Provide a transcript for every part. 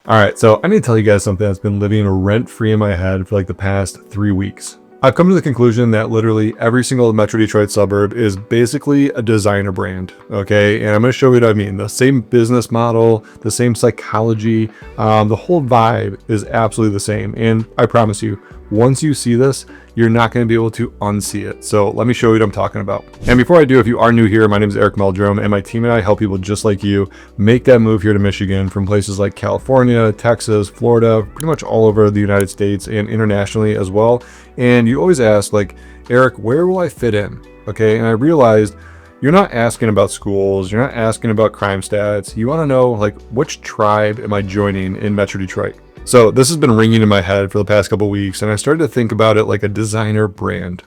All right, so I need to tell you guys something that's been living rent-free in my head for like the past 3 weeks. I've come to the conclusion that literally every single Metro Detroit suburb is basically a designer brand, okay? And I'm gonna show you what I mean. The same business model, the same psychology, the whole vibe is absolutely the same. And I promise you, once you see this, you're not gonna be able to unsee it. So let me show you what I'm talking about. And before I do, if you are new here, my name is Eric Meldrum, and my team and I help people just like you make that move here to Michigan from places like California, Texas, Florida, pretty much all over the United States and internationally as well. And you always ask like, Eric, where will I fit in? Okay, and I realized you're not asking about schools, you're not asking about crime stats. You wanna know like, which tribe am I joining in Metro Detroit? So this has been ringing in my head for the past couple of weeks, and I started to think about it like a designer brand.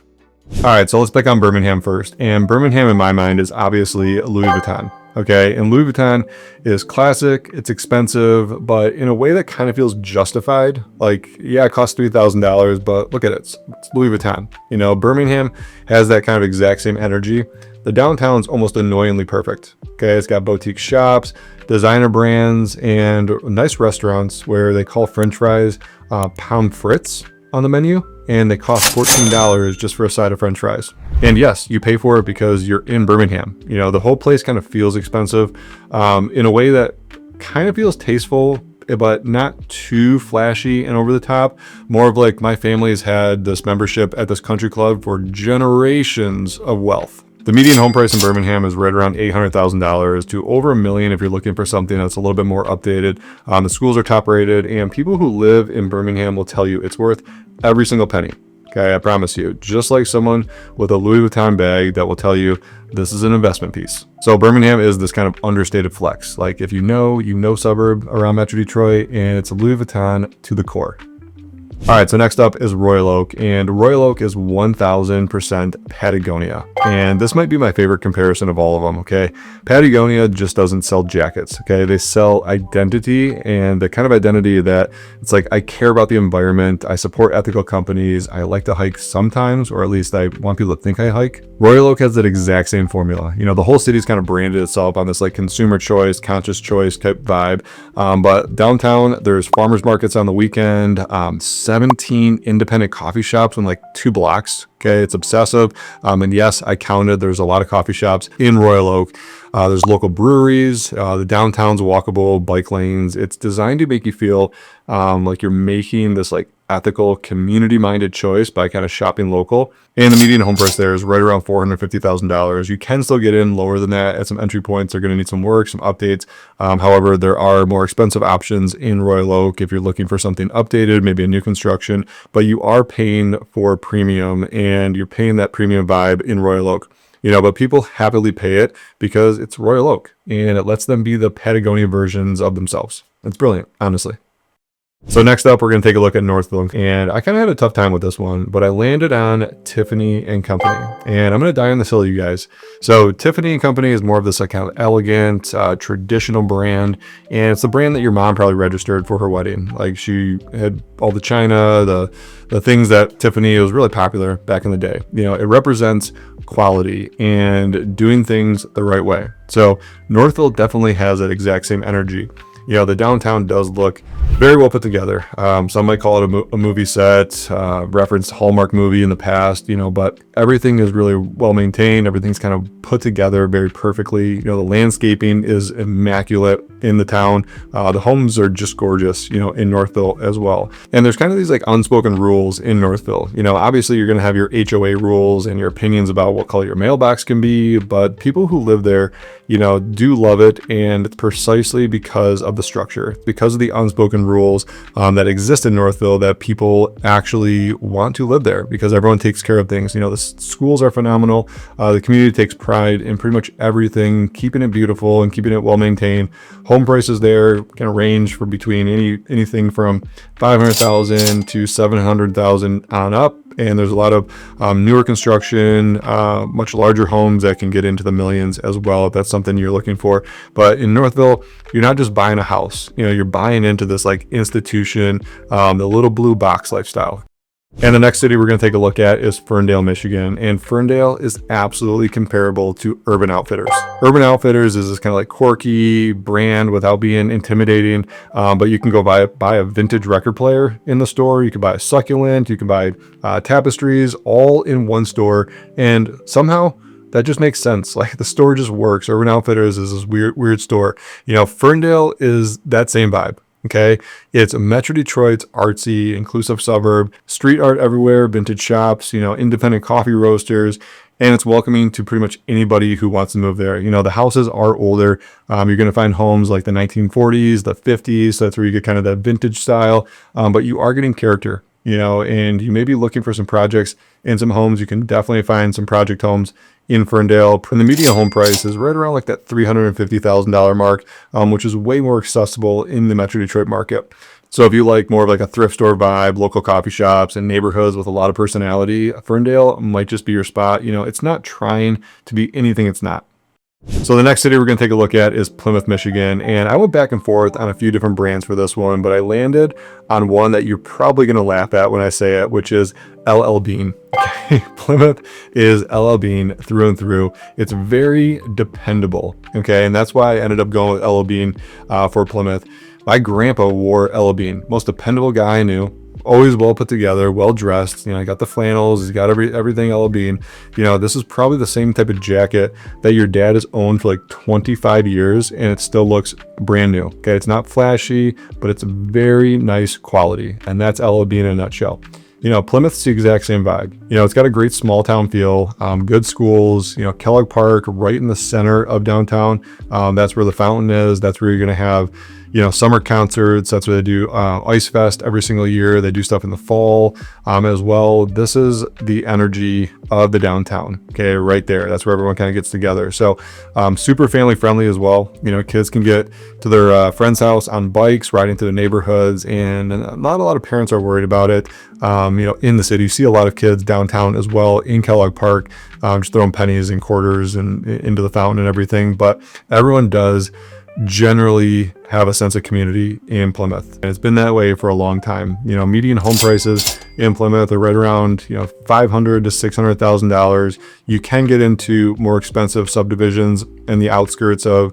All right, so let's pick on Birmingham first. And Birmingham in my mind is obviously Louis Vuitton. Okay, and Louis Vuitton is classic, it's expensive, but in a way that kind of feels justified. Like, yeah, it costs $3,000, but look at it, it's Louis Vuitton. You know, Birmingham has that kind of exact same energy. The downtown's almost annoyingly perfect. Okay, it's got boutique shops, designer brands, and nice restaurants where they call French fries pound frites on the menu, and they cost $14 just for a side of French fries. And yes, you pay for it because you're in Birmingham. You know, the whole place kind of feels expensive in a way that kind of feels tasteful, but not too flashy and over the top. More of like, my family's had this membership at this country club for generations of wealth. The median home price in Birmingham is right around $800,000 to over $1 million if you're looking for something that's a little bit more updated. The schools are top rated, and people who live in Birmingham will tell you it's worth every single penny. Okay, I promise you. Just like someone with a Louis Vuitton bag that will tell you this is an investment piece. So Birmingham is this kind of understated flex. Like if you know suburb around Metro Detroit, and it's a Louis Vuitton to the core. All right, so next up is Royal Oak, and Royal Oak is 1000% Patagonia. And this might be my favorite comparison of all of them, okay? Patagonia just doesn't sell jackets, okay? They sell identity, and the kind of identity that it's like, I care about the environment, I support ethical companies, I like to hike sometimes, or at least I want people to think I hike. Royal Oak has that exact same formula. You know, the whole city's kind of branded itself on this like consumer choice, conscious choice type vibe. But downtown, there's farmers markets on the weekend, 17 independent coffee shops in like 2 blocks. Okay, it's obsessive. And yes, I counted, there's a lot of coffee shops in Royal Oak. There's local breweries, the downtown's walkable, bike lanes. It's designed to make you feel like you're making this like ethical, community-minded choice by kind of shopping local. And the median home price there is right around $450,000. You can still get in lower than that at some entry points. They're going to need some work, some updates. However, there are more expensive options in Royal Oak if you're looking for something updated, maybe a new construction, but you are paying for premium, and you're paying that premium vibe in Royal Oak. You know, but people happily pay it because it's Royal Oak, and it lets them be the Patagonia versions of themselves. It's brilliant, honestly. So next up, we're going to take a look at Northville, and I kind of had a tough time with this one, but I landed on Tiffany and Company, and I'm going to die on this hill, you guys. So Tiffany and Company is more of this like kind of elegant, traditional brand, and it's the brand that your mom probably registered for her wedding. Like she had all the china, the things that Tiffany was really popular back in the day. You know, it represents quality and doing things the right way. So Northville definitely has that exact same energy. You know, the downtown does look very well put together. Some might call it a movie set, referenced Hallmark movie in the past, you know, but everything is really well maintained. Everything's kind of put together very perfectly. You know, the landscaping is immaculate in the town. The homes are just gorgeous, you know, in Northville as well. And there's kind of these like unspoken rules in Northville. You know, obviously you're going to have your HOA rules and your opinions about what color your mailbox can be, but people who live there, you know, do love it. And it's precisely because of the structure, because of the unspoken rules that exist in Northville, that people actually want to live there because everyone takes care of things. You know, the schools are phenomenal. The community takes pride in pretty much everything, keeping it beautiful and keeping it well maintained. Home prices there can range for between anything from $500,000 to $700,000 on up. And there's a lot of newer construction, much larger homes that can get into the millions as well, if that's something you're looking for. But in Northville, you're not just buying a house, you know, you're buying into this like institution, the little blue box lifestyle. And the next city we're going to take a look at is Ferndale, Michigan. And Ferndale is absolutely comparable to Urban Outfitters. Urban Outfitters is this kind of like quirky brand without being intimidating, but you can go buy a vintage record player in the store. You can buy a succulent, you can buy tapestries, all in one store. And somehow that just makes sense. Like the store just works. Urban Outfitters is this weird store. Ferndale is that same vibe. Okay, it's Metro Detroit's artsy, inclusive suburb, street art everywhere, vintage shops, independent coffee roasters, and it's welcoming to pretty much anybody who wants to move there. The houses are older. You're going to find homes like the 1940s, the 50s. So that's where you get kind of that vintage style, but you are getting character. And you may be looking for some projects in some homes. You can definitely find some project homes in Ferndale. And the median home price is right around like that $350,000 mark, which is way more accessible in the Metro Detroit market. So if you like more of like a thrift store vibe, local coffee shops and neighborhoods with a lot of personality, Ferndale might just be your spot. It's not trying to be anything it's not. So the next city we're going to take a look at is Plymouth, Michigan. And I went back and forth on a few different brands for this one, but I landed on one that you're probably going to laugh at when I say it, which is L.L.Bean. Okay, Plymouth is L.L.Bean through and through. It's very dependable. Okay, and that's why I ended up going with L.L.Bean for Plymouth. My grandpa wore L.L.Bean, most dependable guy I knew. Always well put together, well dressed. I got the flannels. He's got everything L.L.Bean. This is probably the same type of jacket that your dad has owned for like 25 years, and it still looks brand new. Okay, it's not flashy, but it's very nice quality, and that's L.L.Bean in a nutshell. Plymouth's the exact same vibe. It's got a great small town feel, good schools, Kellogg Park right in the center of downtown. That's where the fountain is. That's where you're going to have, summer concerts. That's where they do Ice Fest every single year. They do stuff in the fall as well. This is the energy of the downtown. Okay, right there. That's where everyone kind of gets together. So super family friendly as well. Kids can get to their friend's house on bikes, riding through the neighborhoods, and not a lot of parents are worried about it. In the city, you see a lot of kids downtown as well in Kellogg Park, just throwing pennies and quarters and into the fountain and everything. But everyone does generally have a sense of community in Plymouth, and it's been that way for a long time. Median home prices in Plymouth are right around $500,000 to $600,000. You can get into more expensive subdivisions in the outskirts of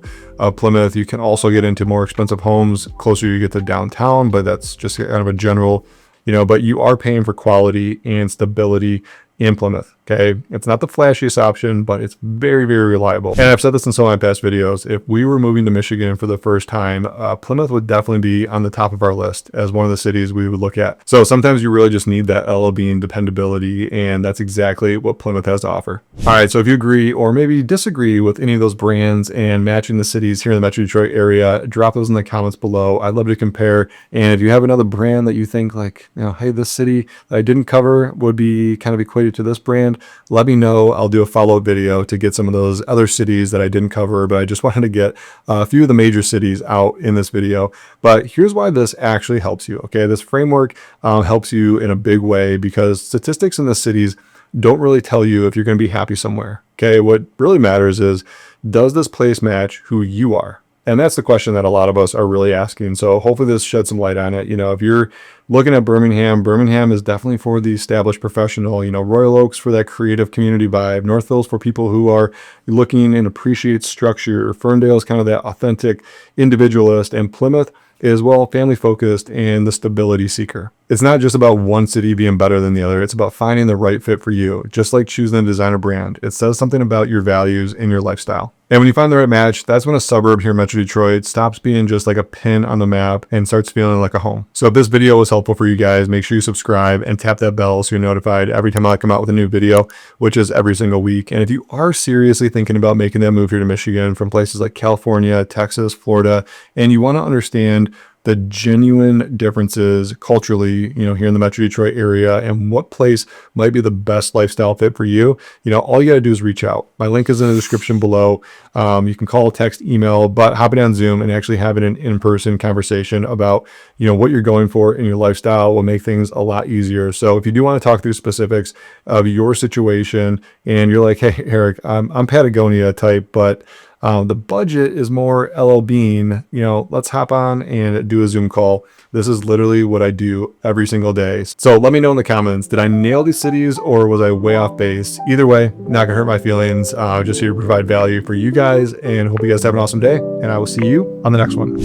Plymouth. You can also get into more expensive homes closer you get to downtown, but that's just kind of a general, but you are paying for quality and stability in Plymouth. Okay, it's not the flashiest option, but it's very, very reliable. And I've said this in some of my past videos. If we were moving to Michigan for the first time, Plymouth would definitely be on the top of our list as one of the cities we would look at. So sometimes you really just need that L.L.Bean dependability, and that's exactly what Plymouth has to offer. All right, so if you agree or maybe disagree with any of those brands and matching the cities here in the Metro Detroit area, drop those in the comments below. I'd love to compare. And if you have another brand that you think like, hey, this city that I didn't cover would be kind of equated to this brand, let me know. I'll do a follow-up video to get some of those other cities that I didn't cover, but I just wanted to get a few of the major cities out in this video. But here's why this actually helps you. Okay, this framework helps you in a big way because statistics in the cities don't really tell you if you're going to be happy somewhere. Okay, what really matters is, does this place match who you are? And that's the question that a lot of us are really asking. So hopefully this sheds some light on it. If you're looking at Birmingham is definitely for the established professional. Royal Oak's for that creative community vibe. Northville's for people who are looking and appreciate structure. Ferndale's kind of that authentic individualist. And Plymouth is, well, family focused and the stability seeker. It's not just about one city being better than the other. It's about finding the right fit for you, just like choosing a designer brand. It says something about your values and your lifestyle. And when you find the right match, that's when a suburb here in Metro Detroit stops being just like a pin on the map and starts feeling like a home. So if this video was helpful for you guys, make sure you subscribe and tap that bell so you're notified every time I come out with a new video, which is every single week. And if you are seriously thinking about making that move here to Michigan from places like California, Texas, Florida, and you want to understand the genuine differences culturally, here in the Metro Detroit area and what place might be the best lifestyle fit for you, all you got to do is reach out. My link is in the description below. You can call, text, email, but hopping on Zoom and actually having an in-person conversation about, what you're going for in your lifestyle will make things a lot easier. So if you do want to talk through specifics of your situation and you're like, hey, Eric, I'm Patagonia type, but The budget is more L.L.Bean. Let's hop on and do a Zoom call. This is literally what I do every single day. So let me know in the comments, did I nail these cities or was I way off base? Either way, not gonna hurt my feelings. Just here to provide value for you guys, and hope you guys have an awesome day, and I will see you on the next one.